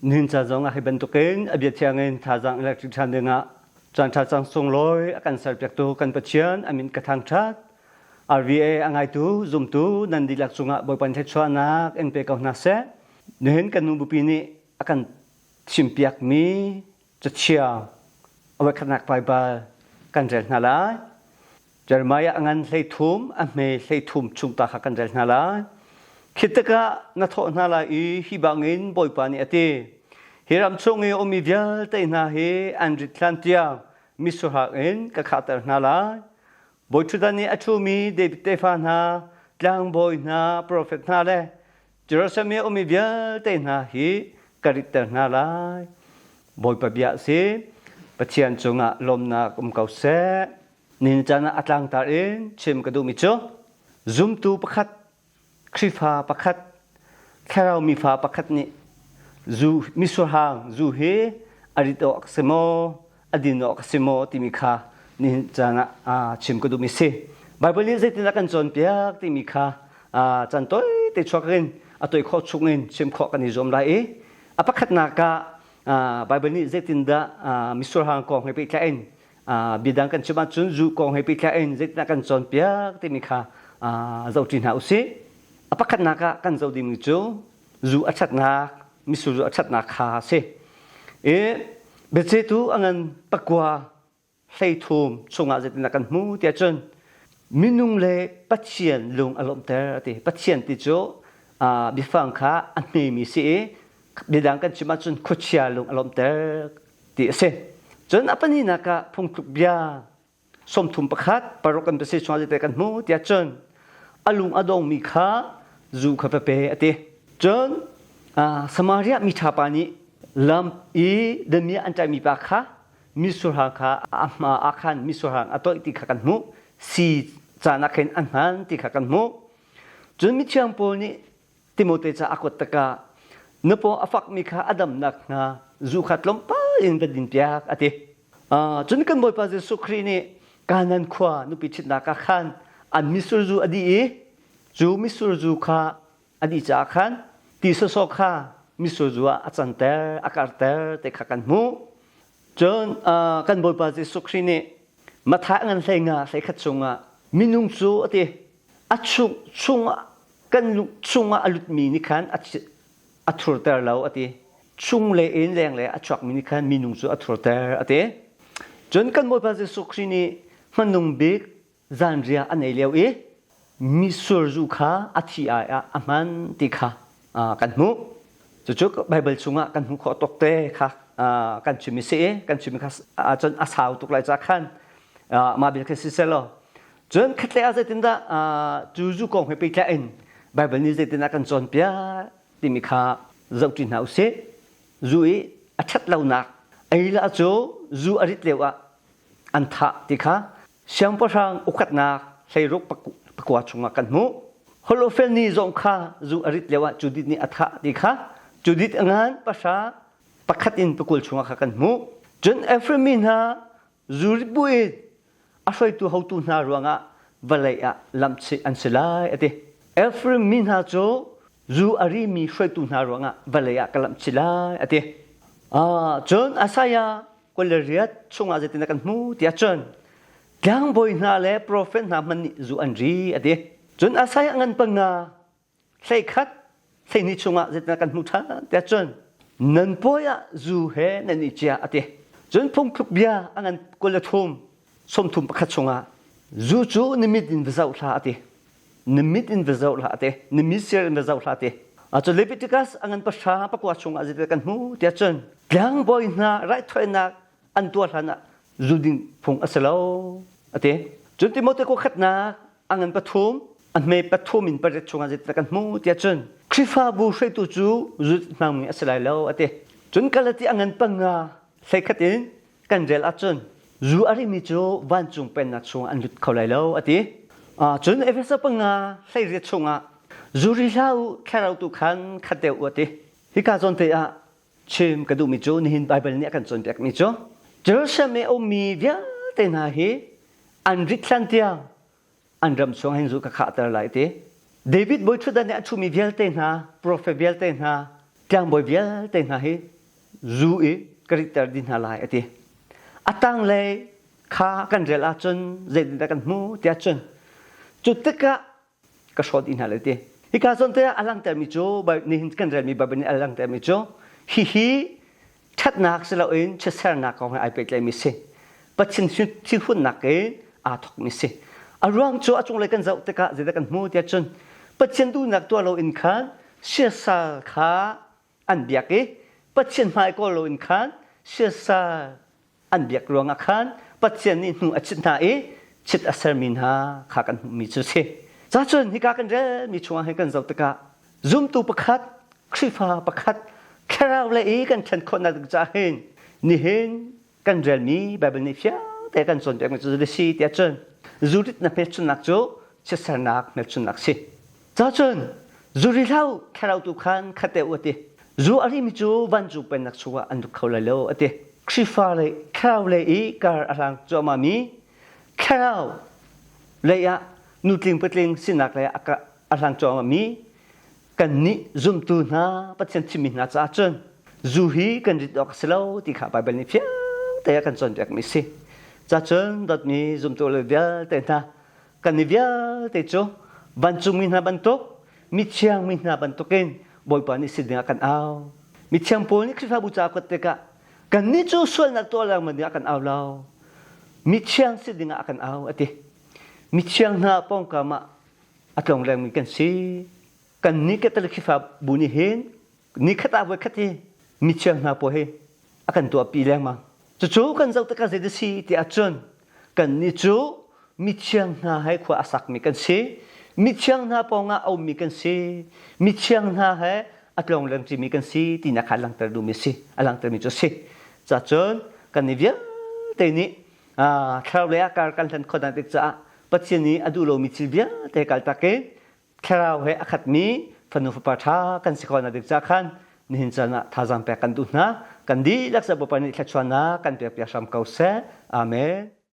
นินจาจงให้บรรทุกเองอเบียเทียงเองท่าจังอิเล็กทริกชันเดงะจันท่าจังส่งลอยกันสับจากตัวกันประชันอามินกระทางชัด RVA อังไงตัวซุ่มตัวนันดีลักษณะบอยปันเทชวานักเอ็นเปกเอาหน้าเสเนื้อกันนุ่มบุปีนี้อากันชิมเปียกมีจะเชียเอาไว้ขนักไปบากันเจริญนาลายจารมายอังันเลยทุ่มอันเมย์เลยทุ่มชุงตาขักันเจริญนาลายคิดกะนัทนาลายฮิบังอินบอยปานีอติเฮรัมชงเออมิเวลเตนาเฮอันริทลันเตียมิสุฮักอินกะขัดเจริญนาลายบอยชุดนี้อัจฉริเดบิเตฟานาลางบอยนาโปรเฟตนาเลจรสเมอมิเวลเตนาเฮกะริตเตอร์นาลายบอยปะเบียสิปะเชียนจงะลมนากุมเกาเสนินจานะอัตลังตาเองเชื่อมกระดูมิโจซุมตูประคัดคริฟาประคัดแค่เรามีฟ้าประคัดนี่จูมิสุหางจูเฮอริโตอักเซโมอดิโนอักเซโมติมิคานินจานะเชื่อมกระดูมิเซไบเบิลนี้จะติดกันจนเปียกติมิคาจันโต้ติดชักเงินตัวข้อชุกเงินเชื่อมข้อกันนิยมไรประคัดนากาไบเบิลนี้จะติดมิสุหางกองให้ไปแค่เองบิดังกันชมาจุนจูกองให้ไปแค่เองจะติดกันจนเปียกติมิคาเจ้าจินหาอุสิประคัดนากากันเจ้าดิมิจูจูอัจฉริยะมิสุจูอัจฉริยะขาเสเบเจตูอันนั้นปะกัวใส่ทุ่มชงอาจจะติดกันมูเตียจนมินุงเลปัจเจียนลงอารมณ์เตอร์ติปัจเจียนติโจบิฟังขาอันนี้มีสิบิดังกันชมาจุนคุชิอาลงอารมณ์เตอร์ติเสจนอปนินากาพงทุบยาสมทุมประคัดปรกันเปสิชงอาจจะติดกันมูเตียจนอลุงอดงมีขาจูขับเปอติจนสมาริยมิชาปานิลำเดมีอันใจมีปากขามิสุหังขาอาคันมิสุหังอัตโตอิติขกันมูสีจานักเห็นอันนั้นติขกันมูจนมิเชียงโพนี่ติโมเตจะอากตกานปออฟักมิขาอดัมนักนาจูขัดลมป้าอินเป็นดินเปียกอติจนกันบ่อยปาเจสุครีนี่การนั้นขวานุปิชิตนักขันอันมิสุจูอดีจูมิสุจูขาอดีจากขันติสโซขามิสุจูอาจันเตอร์อากาศเตอร์ติขกันมูจนกันบ่อยปาเจสุครีนี่มาท้างันใส่งาใส่ขัดชงมินุงจูอติอัดชงกันชงอลุดมีนิคันอัดทรเตอร์เราอติชงเลยเอ็นแรงเลยอัดชักมีนิคันมินุงจูอัดทรเตอร์อติจนกันบ่อยปาเจสุครีนี่มันนุ่งเบกจานเรียอันไหนเลี้ยวมิสุจูขาอธิอาอามันติขากันหูจุกไบเบิลชงกันหูขอตกเตะค่ะกันชิมิเสกันชิมิค่ะจนอาสาวตุกไลจากขันมาเบียกสิเซลจนคัดเลยอาจจะตินดาจูกองให้ไปแค่เองไบเบิลนี้จะตินดากันจนเปียติมิค่ะเจ้าจินหาอุเสจูอัจฉริยะนักไอ้ละจูอริตเลวอันทะติค่ะเสียงประชังอุกัดนักใส่รกประกวดชงกันหูฮอลโลเฟนนี่จงค่ะจูอริตเลวจูดิตนี่อัฐะติค่ะจูดิตงานภาษาประคัดอินประกวดชงกันหูจนเอฟเรมินฮะจูริบุยอาศัยตัวเขาตัวน่ารวงวลัยลำซีอันเซลายอติเอฟเรมินฮะจูอารีมีช่วยตัวน่ารวงวลัยกลำซีลายอติจนอาศัยคนเรียดชงอาจจะติดกันหูที่จนยังบ่อยนาเล่โปรเฟตนามันจูอันรีอติจนอาศัยเงินปังใส่ขัดใส่นิชงอาจจะติดกันหูท่าที่จนนันป่วยจูเฮนันนิจยาอติจนพงทุบยาเงินคนละทุ่มสมทุมประคัดชงจูนิมิตอินวิซาวลาตินิมิตอินวิซาวลาตินิมิตเสียอินวิซาวลาติอาจจะเลวิติกัสอันภาษาประกวดชงอาจจะกันหูเดียจนยังบ่อยนาไรถอยนาอันตัวท่านจูดินพงอัสลาวติจนที่มดก็ขัดนาอันปฐมอันไม่ปฐมอินประเทศชงอาจจะกันหูเดียจนคริฟาบูใช้ตัวจูมังมีอัสลายแล้วติจนกัลที่อันปังใส่ขัดอินกันเจลอาจนจูอาริมิโจวันจงเป็นนักชงอันหยุดเขาไหลแล้วอติจนเอฟเอสปังใส่เรียชงจูริลาวแค่เราตุขันขัดเดียวอติฮิกาจนเตะเชื่อมกระดูมิโจนี่หินไบเบิลเนี่ยกันจนเปียกมิโจเจอเสมอมีเดียเตน่าเฮอันริกลันเตียอันรำชงเห็นจูกขาดอะไรติเดวิดบอยชุดนั้นชุมีเดียเตน่าโปรเฟเบียเตน่า tiang boy via te nga he zu e kriter din halai ati atang le kha kan rela chun zed da kan mu tia chun chutka ka shot in halate hi ka son te alang ter mi cho ba ni hin kan rel mi ba ni alang ter mi cho hi that nak sela in chesar nak ko ai pe le mi se pachin chi hun nak e a thok mi se arang cho achung le kan zau te ka zed da kan mu tia chun pachin du nak to lo in khan sia sa kha an biak e pachin mai ko lo in khan sia sa an biak ruang khan pachin ni nu achin na e chit asar min ha kha kan mi chu se cha chun hi ka kan re mi chuang he kan zau ta ka zum tu pakhat khrifa pakhat kharau le e kan chan khon na cha hen ni hen kan rel mi ba ben ni fia te kan son te kan chu de si te chun zurit na pe chun nak cho chesar nak me chun nak si cha chun zuri lau kharau tu khan khate uti zu ari mi chu van chu pen nak chuwa an du khawla lo ati khrifa le kharau le e kar arang cho ma mi kharau le ya nu tling patling sinak le aka arang cho ma mi kan ni zum tu na patchen chimi na cha chun zu hi kan rit ok selo ti kha ba bel ni phia te kan chon jak mi si cha chun dot mi zum tu le bia te na kan ni bia te cho ban chu mi na ban tok mi chiang mi na ban token boy pa ni sidinga kan aw mi chiang po ni khrifa bu cha ko te ka kan ni chu sual na to lang man ni kan aw law mi chiang sidinga kan aw ati mi chiang na pong ka ma atong lang mi kan si kan ni ka tel khifa bu ni hen ni khata bo khati mi chiang na po he akan to pi lang ma chu kan zau ta ka ze si ti a chun kan ni chu mi chiang na hai khwa asak mi kan si mi chiang na po nga au mi kan si mi chiang na he atlong lang chi mi kan si ti na khalang tar du mi si alang tar mi chu si cha chun kan ni via te ni khraw le akar kan than khodan te cha patchen ni adu lo mi chil bia te kal ta ke khraw he akhat mi phanu fa tha kan si khona dik cha khan ni hin chana thazam pe kan du na kan di laksa bo pani thachwana kan pe pya sam kau se amen